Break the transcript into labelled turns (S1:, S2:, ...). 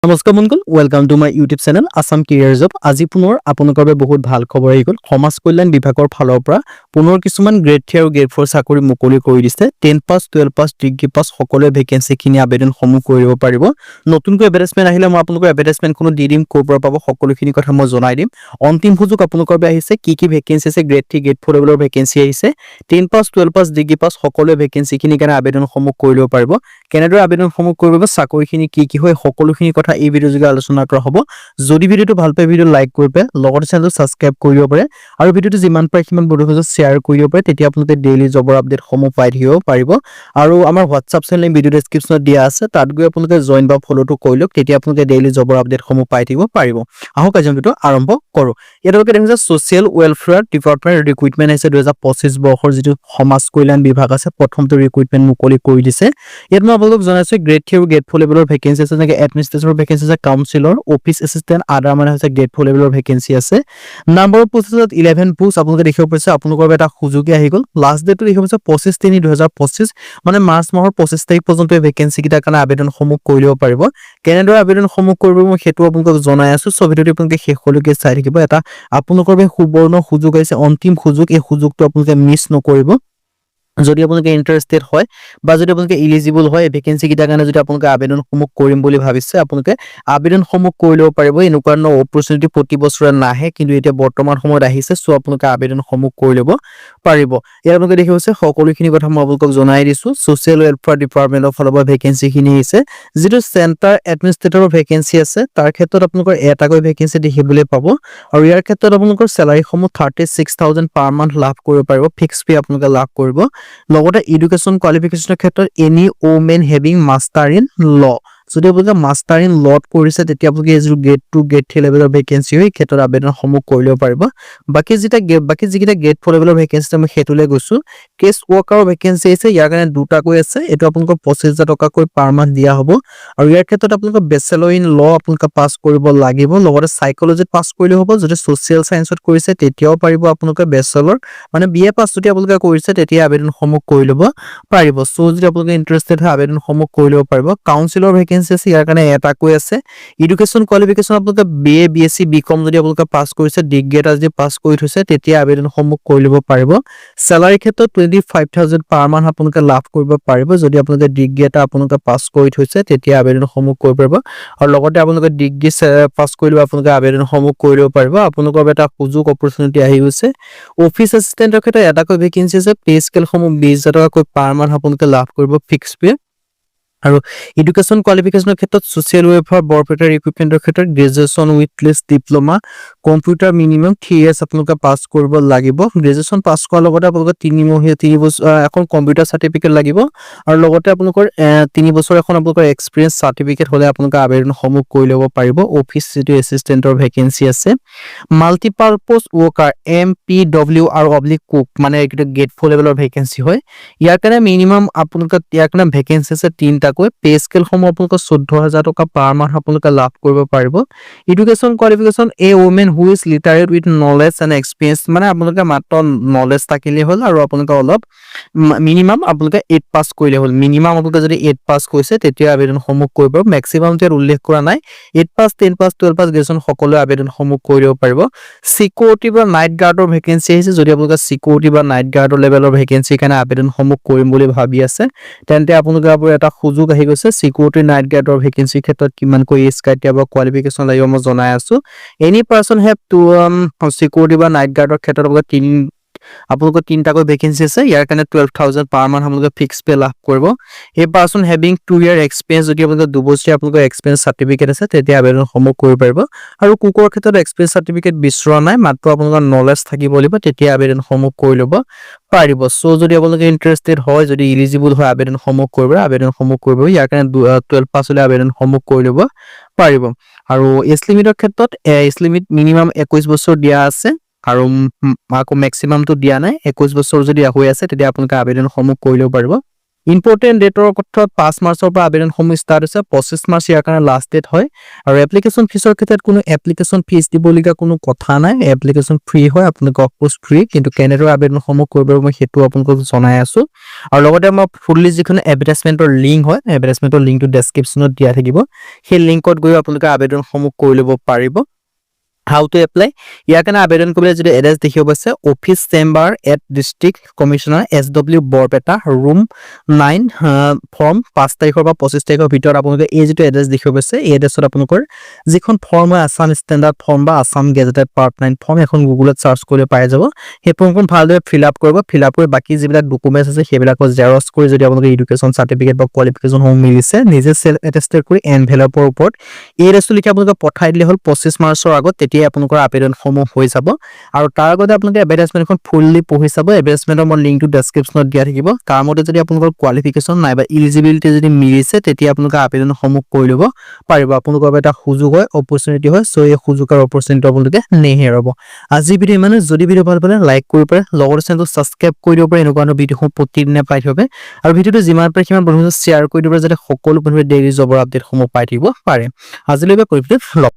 S1: নমস্কাৰ বন্ধুসকল, welcome to my YouTube channel Assam career job. আজি পুনৰ আপোনালোকৰ বাবে বহুত ভাল খবৰ আহি গ'ল। সমাজ কল্যাণ বিভাগৰ ফালৰ পৰা পুনৰ কিছুমান গ্ৰেড 3 আৰু গ্ৰেড 4 চাকৰি মুকলি কৰি দিছে। 10 পাছ, 12 পাছ, ডিগ্ৰী পাছ সকলোৱে ভেকেন্সিখিনি আবেদনসমূহ কৰিব পাৰিব। নতুনকৈ এডভাৰটাইজমেণ্ট আহিলে মই আপোনালোকৰ এডভাৰটাইজমেণ্টখনো দি দিম, ক'ৰ পৰা পাব সকলোখিনি কথা মই জনাই দিম। অন্তিম সুযোগ আপোনালোকৰ বাবে আহিছে। কি ভেকেন্সি আছে, গ্ৰেড 3 গ্ৰেড 4 লেভেলৰ ভেকেন্সি আহিছে। 10 পাছ, 12 পাছ, ডিগ্ৰী পাছ সকলোৱে ভেকেন্সিখিনিৰ কাৰণে আবেদনসমূহ কৰি ল'ব পাৰিব। কেনেদৰে আবেদনসমূহ কৰিব, চাকৰিখিনি কি হয় সকলোখিনি কথা এই ভিডিঅ' যোগে আলোচনা কৰা হ'ব। যদি ভিডিঅ'টো ভাল পায় ভিডিঅ' লাইক কৰি পায়, লগতে চেনেলটো ছাবস্ক্ৰাইব কৰি দিব পাৰে আৰু ভিডিঅ'টো যিমান পাৰে সিমান বন্ধুৰ মাজত শ্বেয়াৰ কৰি দিব পাৰে। তেতিয়া আপোনালোকে ডেইলি জবৰ আপডেটসমূহ পাই থাকিব পাৰিব। আৰু আমাৰ হোৱাটছআপ চেনেল ভিডিঅ' ডেছক্ৰিপশ্যনত দিয়া আছে, তাত গৈ আপোনালোকে জইন বা ফ'ল'টো কৰি লওক। তেতিয়া আপোনালোকে ডেইলি জবৰ আপডেটসমূহ পাই থাকিব পাৰিব। আহক আজি ভিডিঅ'টো আৰম্ভ কৰোঁ। ইয়ালৈকে দেখিছে ছ'চিয়েল ৱেলফেয়াৰ ডিপাৰ্টমেণ্ট ৰিক্ৰুইটমেণ্ট আহিছে 2025 বৰ্ষৰ যিটো সমাজ কল্যাণ বিভাগ আছে, প্ৰথমটো ৰিক্ৰুইটমেণ্ট মুকলি কৰি দিছে। ইয়াত মই আপোনালোকক জনাইছোঁ গ্ৰেড 3 আৰু গ্ৰেড 4 লেভেলৰ ভেকেন্সি আছে, যেনেকৈ এডমিনিষ্ট্ৰেশ্যনৰ ভেকেন্সি আছে, কাউন্সিলৰ, অফিচ এছিষ্টেণ্ট, আদাৰ মানে হৈছে গ্ৰেড 4 লেভেলৰ ভেকেন্সি আছে। নাম্বাৰ অফ পোষ্ট আছে 11 পোষ্ট। আপোনালোকে দেখিব পাৰিছে আপোনালোকৰ এটা সুযোগে আহি গ'ল। লাষ্ট ডেটটো দেখিব পাৰিছে 25/3/2025, মানে মাৰ্চ মাহৰ 25 তাৰিখ পৰ্যন্ত এই ভেকেন্সিকেইটাৰ কাৰণে আবেদনসমূহ কৰি ল'ব পাৰিব। কেনেদৰে আবেদনসমূহ কৰিব মই সেইটো আপোনালোকক জনাই আছোঁ। চ' ভিডিঅ'টো আপোনালোকে শেষলৈকে চাই থাকিব। এটা আপোনালোকৰ বাবে সুবৰ্ণ সুযোগ আহিছে, অন্তিম সুযোগ। এই সুযোগটো আপোনালোকে মিছ নকৰিব। যদি আপোনালোকে ইণ্টাৰেষ্টেড হয় বা যদি আপোনালোকে ইলিজিবল হয় ভেকেন্সিকেইটাৰ কাৰণে, যদি আপোনালোকে আবেদনসমূহ কৰিম বুলি ভাবিছে, আপোনালোকে আবেদনসমূহ কৰি ল'ব পাৰিব। এনেকুৱা ধৰণৰ অপৰচুনিটি প্ৰতি বছৰে নাহে, কিন্তু এতিয়া বৰ্তমান সময়ত আহিছে। চ' আপোনালোকে আবেদনসমূহ কৰি ল'ব পাৰিব। ইয়াত আপোনালোকে দেখি পাইছে সকলোখিনি কথা মই আপোনালোকক জনাই দিছোঁ। ছ'চিয়েল ৱেলফেয়াৰ ডিপাৰ্টমেণ্টৰ ফালৰ পৰা ভেকেন্সিখিনি আহিছে। যিটো চেণ্টাৰ এডমিনিষ্ট্ৰেটৰৰ ভেকেন্সি আছে, তাৰ ক্ষেত্ৰত আপোনালোকৰ এটাকৈ ভেকেন্সি দেখিবলৈ পাব। আৰু ইয়াৰ ক্ষেত্ৰত আপোনালোকৰ চেলাৰীসমূহ 36,000 পাৰ মান্থ লাভ কৰিব পাৰিব। ফিক্স পে আপোনালোকে লাভ কৰিব। লগতে এডুকেশ্যন কোৱালিফিকেশ্যনৰ ক্ষেত্ৰত any women having master in law', যদি আপোনালোকে মাষ্টাৰ ইন ল'ত কৰিছে, তেতিয়া আপোনালোকে এই যিটো গ্ৰেড 2 গ্ৰেড 3 লেভেলৰ ভেকেন্সি হয়, এই ক্ষেত্ৰত আবেদনসমূহ কৰি ল'ব পাৰিব। বাকী যিকেইটা গ্ৰেড 4 লেভেলৰ ভেকেন্সি মই সেইটোলৈ গৈছোঁ। কেছ ৱৰ্কাৰৰ ভেকেন্সি আছে, ইয়াৰ কাৰণে দুটাকৈ আছে। এইটো আপোনালোকৰ 25,000 টকাকৈ পাৰ মান্থ দিয়া হ'ব। আৰু ইয়াৰ ক্ষেত্ৰত আপোনালোকৰ বেচেলৰ ইন ল' আপোনালোকে পাছ কৰিব লাগিব। লগতে চাইকলজিত পাছ কৰিলেও হ'ব। যদি ছ'চিয়েল চায়েন্সত কৰিছে তেতিয়াও পাৰিব আপোনালোকে। বেচেলৰ মানে BA পাছ যদি আপোনালোকে কৰিছে তেতিয়া আবেদনসমূহ কৰি ল'ব পাৰিব। চ' যদি আপোনালোকে ইণ্টাৰেষ্টেড হয় আবেদনসমূহ কৰি ল'ব পাৰিব। কাউন্সিলৰ ভেকেন্সি আছে, ইয়াৰ কাৰণে এটাকৈ আছে। এডুকেশ্যন কোৱালিফিকেশ্যন আপোনালোকে BA BSc BCom যদি আপোনালোকে পাছ কৰিছে, ডিগ্ৰী এটা যদি পাছ কৰি থৈছে, তেতিয়া আবেদনসমূহ কৰি ল'ব পাৰিব। চেলাৰীৰ ক্ষেত্ৰত 25,000 পাৰ মান্থ আপোনালোকে লাভ কৰিব পাৰিব। যদি আপোনালোকে ডিগ্ৰী এটা আপোনালোকে পাছ কৰি থৈছে, তেতিয়া আবেদনসমূহ কৰিব পাৰিব। আৰু লগতে আপোনালোকে ডিগ্ৰী পাছ কৰিলেও আপোনালোকে আবেদনসমূহ কৰি ল'ব পাৰিব। আপোনালোকৰ এটা সুযোগ অপৰচুনিটি আহি গৈছে। অফিচ এছিষ্টেণ্টৰ ক্ষেত্ৰত এটাকৈ ভেকেন্সি আছে। পে স্কেলসমূহ 20,000 টকাকৈ পাৰ মান্থ আপোনালোকে লাভ কৰিব, ফিক্স পে। আৰু এডুকেশ্যন কোৱালিফিকেশ্যনৰ ক্ষেত্ৰত ছ'চিয়েল ৱেলফেয়াৰ বৰপেটা ৰিক্ৰুইটমেণ্টৰ ক্ষেত্ৰত graduation with list diploma, computer minimum 3 years আপোনালোকে পাছ কৰিব লাগিব। গ্ৰেজুৱেশ্যন পাছ কৰাৰ লগতে আপোনালোকৰ 3 বছৰ এখন কম্পিউটাৰ চাৰ্টিফিকেট লাগিব। আৰু লগতে আপোনালোকৰ 3 বছৰ এখন আপোনালোকৰ এক্সপিৰিয়েঞ্চ চাৰ্টিফিকেট হ'লে আপোনালোকে আবেদনসমূহ কৰি ল'ব পাৰিব। অফিচ যিটো এছিষ্টেণ্টৰ ভেকেন্সি আছে। মাল্টিপাৰপ'জ ৱৰ্কাৰ MPW আৰু কুক, মানে এইটো গ্ৰেড 4 লেভেলৰ ভেকেন্সি হয়। ইয়াৰ কাৰণে মিনিমাম আপোনালোকে ইয়াৰ কাৰণে ভেকেন্সি আছে 3টাকৈ। পে স্কেলসমূহ আপোনালোকৰ 14,000 টকা পাৰ মান্থ আপোনালোকে লাভ কৰিব পাৰিব। Education qualification women who is literate with knowledge and experience, মানে আপোনালোকে মাত্ৰ নলেজ থাকিলেই হ'ল। আৰু আপোনালোকে অলপ মিনিমাম আপোনালোকে 8 পাছ কৰিলে হ'ল। মিনিমাম আপোনালোকে যদি 8 পাছ কৰিছে তেতিয়া আবেদনসমূহ কৰিব পাৰিব। মেক্সিমামটো ইয়াত উল্লেখ কৰা নাই। 8 পাছ, 10 পাছ, 12 পাছ, গ্ৰেজুৱেশ্যন সকলোৱে আবেদনসমূহ কৰি দিব পাৰিব। চিকিউৰিটি বা নাইট গাৰ্ডৰ ভেকেন্সি আহিছে। যদি আপোনালোকে চিকিউৰিটি বা নাইট গাৰ্ডৰ লেভেলৰ ভেকেন্সিৰ কাৰণে আবেদনসমূহ কৰিম বুলি ভাবি আছে, তেন্তে আপোনালোকৰ এটা সুযোগ আহি গৈছে। চিকিউৰিটি নাইট গাৰ্ডৰ ভেকেন্সিৰ ক্ষেত্ৰত কিমানকৈ এজ ক্ৰাইটেৰিয়া বা কোৱালিফিকেশ্যন লাগিব মই জনাই আছোঁ। Any person have to security বা নাইট গাৰ্ডৰ ক্ষেত্ৰত আপোনালোকৰ 3টাকৈ ভেকেন্সি আছে। ইয়াৰ কাৰণে 12,000 পাৰ মান্থ আপোনালোকে ফিক্স পে লাভ কৰিব। এই পাৰ্চন হেভিং 2 year এক্সপিৰিয়েঞ্চ, যদি আপোনালোকৰ 2 বছৰীয়া আপোনালোকৰ এক্সপিৰিয়েঞ্চ চাৰ্টিফিকেট আছে, তেতিয়া আবেদনসমূহ কৰিব পাৰিব। আৰু কুকৰ ক্ষেত্ৰত এক্সপিৰিয়েঞ্চ চাৰ্টিফিকেট বিচৰা নাই, মাত্ৰ আপোনালোকৰ নলেজ থাকিব লাগিব, তেতিয়া আবেদনসমূহ কৰি ল'ব পাৰিব। চ' যদি আপোনালোকে ইণ্টাৰেষ্টেড হয়, যদি ইলিজিবল হয় আবেদনসমূহ কৰিব। ইয়াৰ কাৰণে 12 পাছ হ'লে আবেদনসমূহ কৰি ল'ব পাৰিব। আৰু এজ লিমিটৰ ক্ষেত্ৰত এজ লিমিট মিনিমাম 21 বছৰ দিয়া আছে। আৰু আকৌ মেক্সিমামটো দিয়া নাই। 21 বছৰ যদি হৈ আছে তেতিয়া আপোনালোকে আবেদনসমূহ কৰি ল'ব পাৰিব। ইম্পৰ্টেণ্ট ডেটৰ ক্ষেত্ৰত 5 মাৰ্চৰ পৰা আবেদনসমূহ ষ্টাৰ্ট হৈছে, 25 মাৰ্চ ইয়াৰ কাৰণে লাষ্ট ডেট হয়। আৰু এপ্লিকেশ্যন ফিজৰ ক্ষেত্ৰত কোনো এপ্লিকেশ্যন ফিজ দিবলগীয়া কোনো কথা নাই, এপ্লিকেশ্যন ফ্ৰী হয়, আপোনালোকে অফক'ৰ্চ ফ্ৰী, কিন্তু কেনেদৰে আবেদনসমূহ কৰিব মই সেইটো আপোনালোকক জনাই আছোঁ। আৰু লগতে মই ফুললি যিখন এডভাৰটাইজমেণ্টৰ লিংক হয়, এডভাৰটাইজমেণ্টৰ লিংকটো ডেছক্ৰিপশ্যনত দিয়া থাকিব, সেই লিংকত গৈ আপোনালোকে আবেদনসমূহ কৰি ল'ব পাৰিব। হাউ টু এপ্লাই, ইয়াৰ কাৰণে আবেদন কৰিবলৈ যদি এড্ৰেছ দেখিব পাইছে, office chamber at district commissioner SW Barpeta room 9 form 5 তাৰিখৰ পৰা 25 তাৰিখৰ ভিতৰত আপোনালোকে এই যিটো এড্ৰেছ দেখিব পাইছে, এই এড্ৰেছত আপোনালোকৰ যিখন ফৰ্ম হয় আছাম ষ্টেণ্ডাৰ্ড ফৰ্ম বা আছাম গেজেটেড পাৰ্ট 9 ফৰ্ম, এখন গুগলত চাৰ্চ কৰিলে পাই যাব। সেই ফৰ্মখন ভালদৰে ফিল আপ কৰিব, ফিল আপ কৰি বাকী যিবিলাক ডকুমেণ্টছ আছে সেইবিলাকৰ জেৰক্স কৰি যদি আপোনালোকে এডুকেশ্যন চাৰ্টিফিকেট বা কোৱালিফিকেশ্যনসমূহ মিলিছে, নিজে চেল্ফ এটেষ্টেড কৰি এনভেলপৰ ওপৰত এই এড্ৰেছটো লিখি আপোনালোকে পঠাই দিলে হ'ল 25 মাৰ্চৰ আগত, তেতিয়াই আপোনালোকৰ আবেদনসমূহ হৈ যাব। আৰু তাৰ আগতে আপোনালোকে এডভাৰটাইজমেণ্টখন ফুললি পঢ়ি চাব, এডভাৰটাইজমেণ্টৰ মই লিংকটো ডেছক্ৰিপশ্যনত দিয়া থাকিব। তাৰ মতে যদি আপোনালোকৰ কোৱালিফিকেশ্যন নাইবা ইলিজিবিলিটি যদি মিলিছে, তেতিয়া আপোনালোকে আবেদনসমূহ কৰি ল'ব পাৰিব। আপোনালোকৰ বাবে এটা সুযোগ হয়, অপৰচুনিটি হয়, চ' এই সুযোগ আৰু অপৰচুনিটি আপোনালোকে নেহেৰাব। আজি ভিডিঅ' ইমানে, যদি ভিডিঅ' ভাল পালে লাইক কৰিব পাৰে, লগতে চেনেলটো ছাবস্ক্ৰাইব কৰি দিব পাৰে, এনেকুৱা ধৰণৰ ভিডিঅ'সমূহ প্ৰতিদিনে পাই থাকিব। আৰু ভিডিঅ'টো যিমান পাৰে সিমান বন্ধুসকলক শ্বেয়াৰ কৰি দিব পাৰে, যাতে সকলো বন্ধুৱে ডেইলি জবৰ আপডেটসমূহ পাই থাকিব পাৰে। আজিলৈকে কৰি লওক।